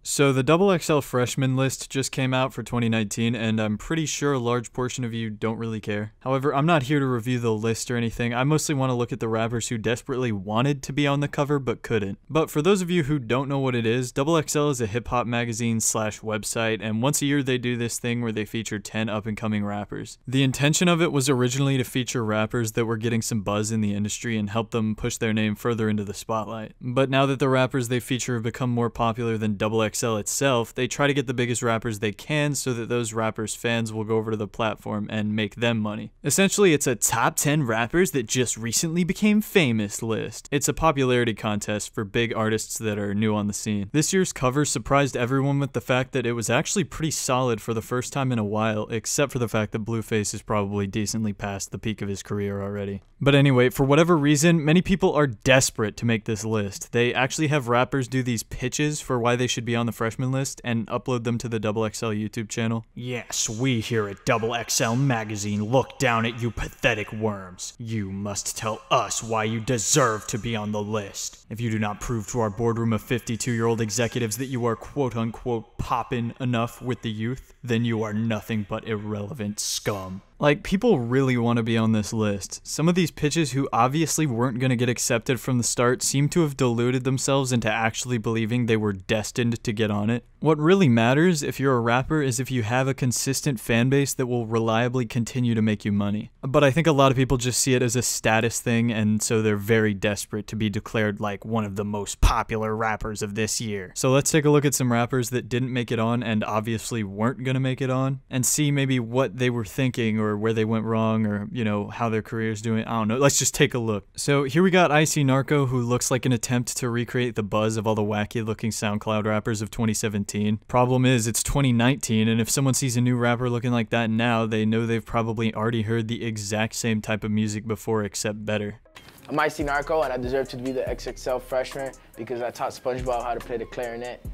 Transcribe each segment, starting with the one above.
So the XXL Freshman list just came out for 2019, and I'm pretty sure a large portion of you don't really care. However, I'm not here to review the list or anything. I mostly want to look at the rappers who desperately wanted to be on the cover but couldn't. But for those of you who don't know what it is, XXL is a hip-hop magazine slash website, and once a year they do this thing where they feature 10 up-and-coming rappers. The intention of it was originally to feature rappers that were getting some buzz in the industry and help them push their name further into the spotlight. But now that the rappers they feature have become more popular than XXL itself, they try to get the biggest rappers they can so that those rappers' fans will go over to the platform and make them money. Essentially, it's a top 10 rappers that just recently became famous list. It's a popularity contest for big artists that are new on the scene. This year's cover surprised everyone with the fact that it was actually pretty solid for the first time in a while, except for the fact that Blueface is probably decently past the peak of his career already. But anyway, for whatever reason, many people are desperate to make this list. They actually have rappers do these pitches for why they should be on the freshman list and upload them to the XXL YouTube channel. Yes, we here at XXL Magazine look down at you pathetic worms. You must tell us why you deserve to be on the list. If you do not prove to our boardroom of 52-year-old executives that you are quote-unquote poppin' enough with the youth, then you are nothing but irrelevant scum. Like, people really want to be on this list. Some of these pitches who obviously weren't going to get accepted from the start seem to have deluded themselves into actually believing they were destined to get on it. What really matters if you're a rapper is if you have a consistent fan base that will reliably continue to make you money. But I think a lot of people just see it as a status thing, and so they're very desperate to be declared like one of the most popular rappers of this year. So let's take a look at some rappers that didn't make it on and obviously weren't going to make it on, and see maybe what they were thinking or where they went wrong, or, you know, how their career's doing. I don't know. Let's just take a look. So here we got Icy Narco, who looks like an attempt to recreate the buzz of all the wacky looking SoundCloud rappers of 2017. Problem is, it's 2019, and if someone sees a new rapper looking like that now, they know they've probably already heard the exact same type of music before, except better. I'm Icy Narco, and I deserve to be the XXL Freshman because I taught SpongeBob how to play the clarinet.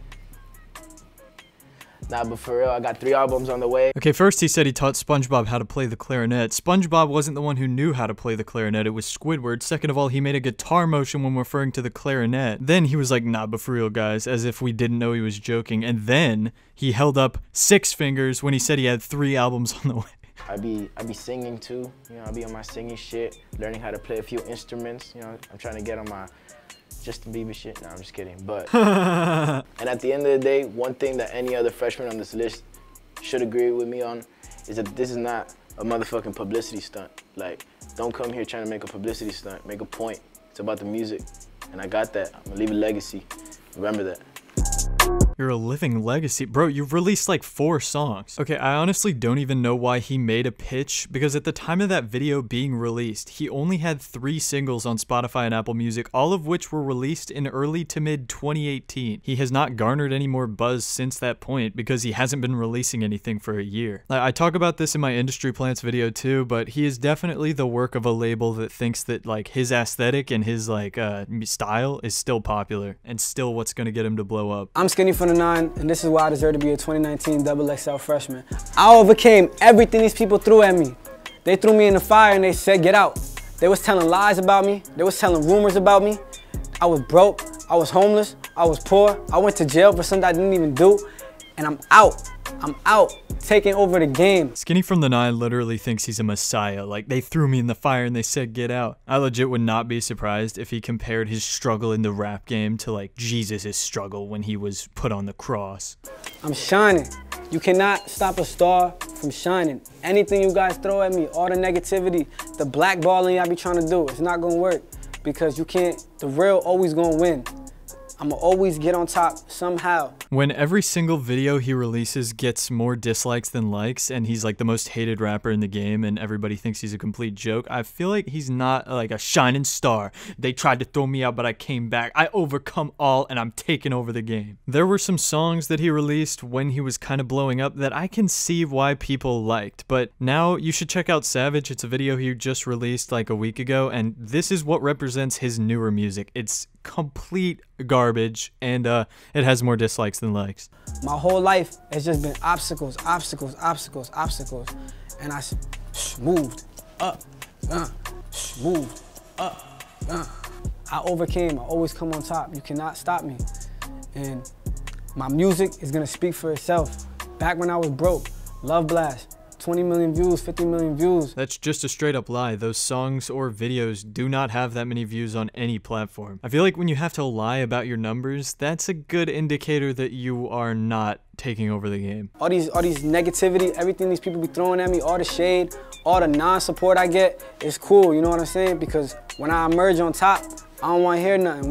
Nah, but for real, I got 3 albums on the way. Okay, first he said he taught SpongeBob how to play the clarinet. SpongeBob wasn't the one who knew how to play the clarinet, it was Squidward. Second of all, he made a guitar motion when referring to the clarinet. Then he was like, nah, but for real, guys, as if we didn't know he was joking. And then he held up 6 fingers when he said he had 3 albums on the way. I be singing too, you know, I be on my singing shit, learning how to play a few instruments, you know, I'm trying to get on my Justin Bieber shit. No, I'm just kidding. But and at the end of the day, one thing that any other freshman on this list should agree with me on is that this is not a motherfucking publicity stunt. Like, don't come here trying to make a publicity stunt. Make a point. It's about the music, and I got that. I'm gonna leave a legacy. Remember that. You're a living legacy. Bro, you've released like 4 songs. Okay, I honestly don't even know why he made a pitch, because at the time of that video being released, he only had 3 singles on Spotify and Apple Music, all of which were released in early to mid 2018. He has not garnered any more buzz since that point because he hasn't been releasing anything for a year. I talk about this in my Industry Plants video too, but he is definitely the work of a label that thinks that like his aesthetic and his like style is still popular and still what's gonna get him to blow up. I'm Skinny from the 9, and this is why I deserve to be a 2019 XXL Freshman. I overcame everything these people threw at me. They threw me in the fire and they said, get out. They was telling lies about me. They was telling rumors about me. I was broke. I was homeless. I was poor. I went to jail for something I didn't even do. And I'm out. I'm out, taking over the game. Skinny from the 9 literally thinks he's a messiah. Like, they threw me in the fire and they said, get out. I legit would not be surprised if he compared his struggle in the rap game to like Jesus' struggle when he was put on the cross. I'm shining. You cannot stop a star from shining. Anything you guys throw at me, all the negativity, the blackballing I be trying to do, it's not gonna work because you can't, the real always gonna win. I'ma always get on top somehow. When every single video he releases gets more dislikes than likes, and he's like the most hated rapper in the game and everybody thinks he's a complete joke, I feel like he's not like a shining star. They tried to throw me out, but I came back. I overcome all and I'm taking over the game. There were some songs that he released when he was kind of blowing up that I can see why people liked, but now you should check out Savage. It's a video he just released like a week ago, and this is what represents his newer music. It's complete garbage, and it has more dislikes than likes. My whole life has just been obstacles, obstacles, obstacles, obstacles, and I moved up, moved up. I overcame. I always come on top. You cannot stop me. And My music is gonna speak for itself. Back when I was broke, Love Blast, 20 million views, 50 million views. That's just a straight up lie. Those songs or videos do not have that many views on any platform. I feel like when you have to lie about your numbers, that's a good indicator that you are not taking over the game. All these negativity, everything these people be throwing at me, all the shade, all the non-support I get, it's cool, you know what I'm saying? Because when I emerge on top, I don't want to hear nothing.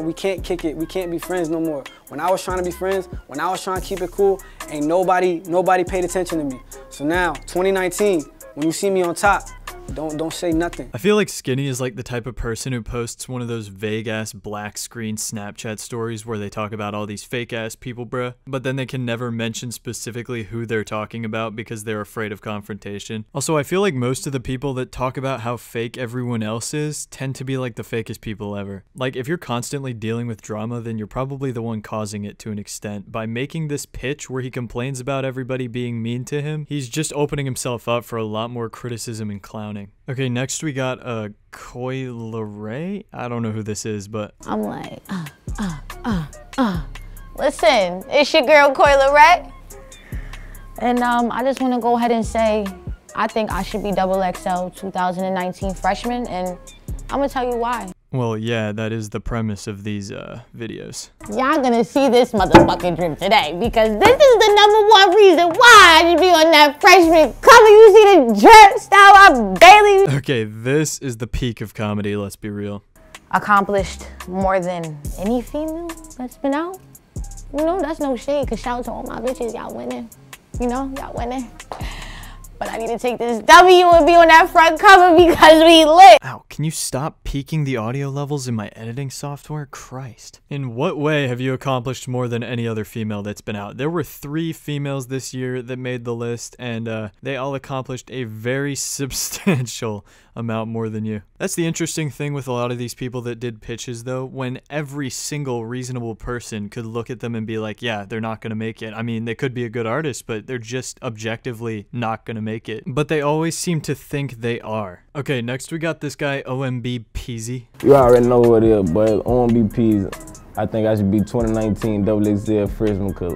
We can't kick it. We can't be friends no more. When I was trying to be friends, when I was trying to keep it cool, ain't nobody paid attention to me. So now, 2019, when you see me on top, don't say nothing. I feel like Skinny is like the type of person who posts one of those vague-ass black screen Snapchat stories where they talk about all these fake-ass people, bruh, but then they can never mention specifically who they're talking about because they're afraid of confrontation. Also, I feel like most of the people that talk about how fake everyone else is tend to be like the fakest people ever. Like, if you're constantly dealing with drama, then you're probably the one causing it to an extent. By making this pitch where he complains about everybody being mean to him, he's just opening himself up for a lot more criticism and clowning. Okay, next we got Coileray. I don't know who this is, but I'm like, listen, it's your girl Coileray, and I just want to go ahead and say I think I should be XXL 2019 freshman, and I'm gonna tell you why. Well, yeah, that is the premise of these videos. Y'all gonna see this motherfucking drip today because this is the #1 reason why I should be on that freshman cover. You see the drip style I barely. Okay, this is the peak of comedy, let's be real. Accomplished more than any female that's been out. You know, that's no shade, cause shout out to all my bitches, y'all winning. You know, y'all winning. But I need to take this W and be on that front cover because we lit. Ow, can you stop peaking the audio levels in my editing software? Christ. In what way have you accomplished more than any other female that's been out? There were 3 females this year that made the list, and they all accomplished a very substantial amount more than you. That's the interesting thing with a lot of these people that did pitches, though, when every single reasonable person could look at them and be like, yeah, they're not gonna make it. I mean, they could be a good artist, but they're just objectively not gonna make it. But they always seem to think they are. Okay, next we got this guy, OMB Peasy. You already know what it is, but OMB Peasy. I think I should be 2019 XXL Freshman because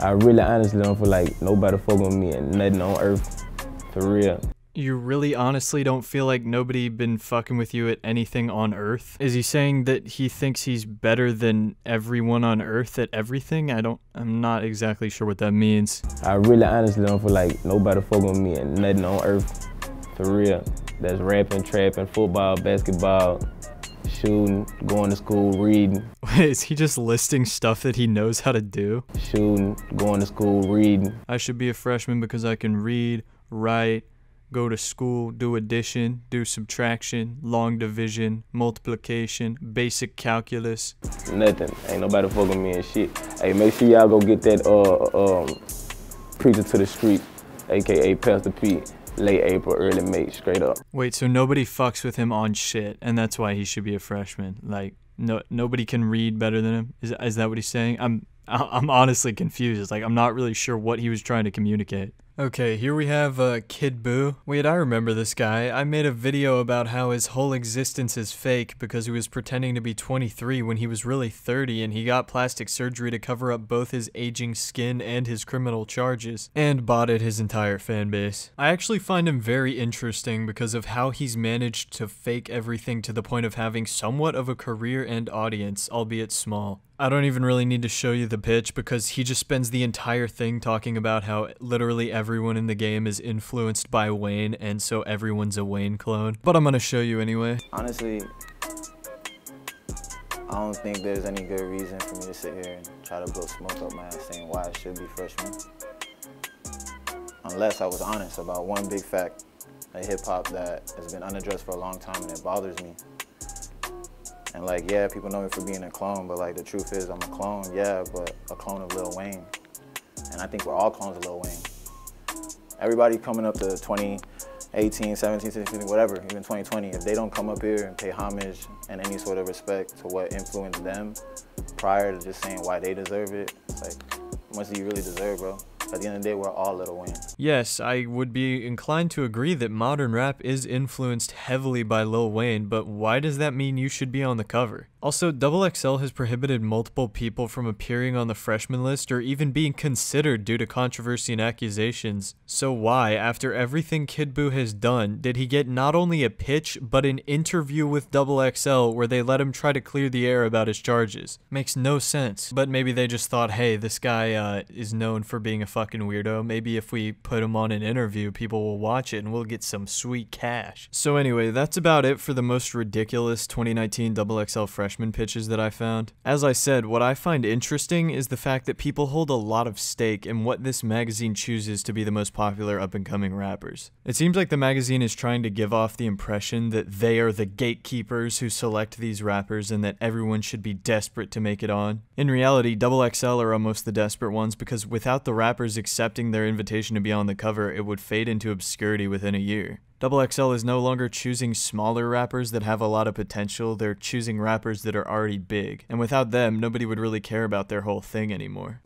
I really honestly don't feel like nobody fucking with me and nothing on earth, for real. You really honestly don't feel like nobody been fucking with you at anything on Earth? Is he saying that he thinks he's better than everyone on Earth at everything? I'm not exactly sure what that means. I really honestly don't feel like nobody fucking with me and nothing on Earth, for real. That's rapping, trapping, football, basketball, shooting, going to school, reading. Wait, is he just listing stuff that he knows how to do? Shooting, going to school, reading. I should be a freshman because I can read, write, go to school, do addition, do subtraction, long division, multiplication, basic calculus. Nothing. Ain't nobody fucking me and shit. Hey, make sure y'all go get that Preacher to the Street, aka Pastor P, late April, early May, straight up. Wait, so nobody fucks with him on shit, and that's why he should be a freshman? Like, nobody can read better than him? Is that what he's saying? I'm honestly confused. Like, I'm not really sure what he was trying to communicate. Okay, here we have Kid Boo. Wait, I remember this guy. I made a video about how his whole existence is fake because he was pretending to be 23 when he was really 30, and he got plastic surgery to cover up both his aging skin and his criminal charges, and botted his entire fan base. I actually find him very interesting because of how he's managed to fake everything to the point of having somewhat of a career and audience, albeit small. I don't even really need to show you the pitch because he just spends the entire thing talking about how literally everyone in the game is influenced by Wayne, and so everyone's a Wayne clone. But I'm gonna show you anyway. Honestly, I don't think there's any good reason for me to sit here and try to blow smoke up my ass saying why I should be freshman. Unless I was honest about one big fact of hip-hop that has been unaddressed for a long time and it bothers me. And like, yeah, people know me for being a clone, but like the truth is I'm a clone, yeah, but a clone of Lil Wayne. And I think we're all clones of Lil Wayne. Everybody coming up to 2018, 17, 16, whatever, even 2020, if they don't come up here and pay homage and any sort of respect to what influenced them prior to just saying why they deserve it, it's like, how much do you really deserve, bro? At the end of the day, we're all Lil Wayne. Yes, I would be inclined to agree that modern rap is influenced heavily by Lil Wayne, but why does that mean you should be on the cover? Also, XXL has prohibited multiple people from appearing on the freshman list or even being considered due to controversy and accusations. So why, after everything Kid Buu has done, did he get not only a pitch, but an interview with XXL where they let him try to clear the air about his charges? Makes no sense. But maybe they just thought, hey, this guy is known for being a fucking weirdo. Maybe if we put him on an interview, people will watch it and we'll get some sweet cash. So anyway, that's about it for the most ridiculous 2019 XXL Freshman pitches that I found. As I said, what I find interesting is the fact that people hold a lot of stake in what this magazine chooses to be the most popular up-and-coming rappers. It seems like the magazine is trying to give off the impression that they are the gatekeepers who select these rappers and that everyone should be desperate to make it on. In reality, XXL are almost the desperate ones because without the rappers accepting their invitation to be on the cover, it would fade into obscurity within a year. XXL is no longer choosing smaller rappers that have a lot of potential, they're choosing rappers that are already big. And without them, nobody would really care about their whole thing anymore.